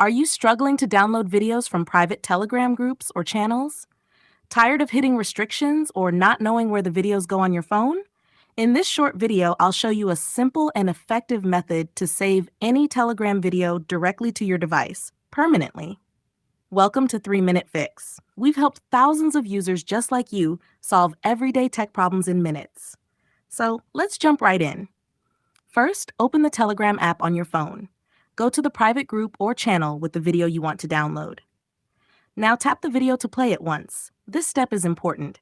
Are you struggling to download videos from private Telegram groups or channels? Tired of hitting restrictions or not knowing where the videos go on your phone? In this short video, I'll show you a simple and effective method to save any Telegram video directly to your device, permanently. Welcome to 3-Minute Fix. We've helped thousands of users just like you solve everyday tech problems in minutes. So let's jump right in. First, open the Telegram app on your phone. Go to the private group or channel with the video you want to download. Now tap the video to play it once. This step is important.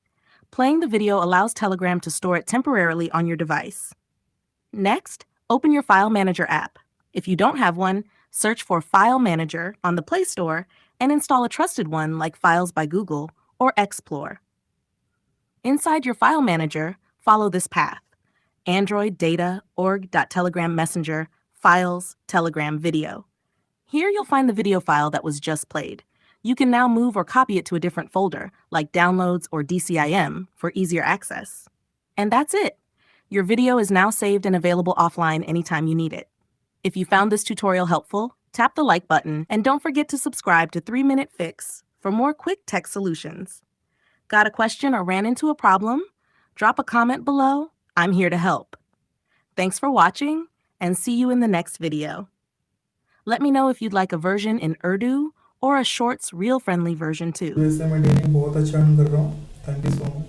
Playing the video allows Telegram to store it temporarily on your device. Next, open your File Manager app. If you don't have one, search for File Manager on the Play Store and install a trusted one like Files by Google or Explore. Inside your File Manager, follow this path: Android data, org.telegram messenger, files, Telegram video. Here you'll find the video file that was just played. You can now move or copy it to a different folder, like Downloads or DCIM, for easier access. And that's it. Your video is now saved and available offline anytime you need it. If you found this tutorial helpful, tap the like button and don't forget to subscribe to 3-Minute Fix for more quick tech solutions. Got a question or ran into a problem? Drop a comment below. I'm here to help. Thanks for watching, and see you in the next video. Let me know if you'd like a version in Urdu or a Shorts reel-friendly version too. वैसे मैं daily बहुत अच्छा earn कर रहा हूँ। Thank you so much.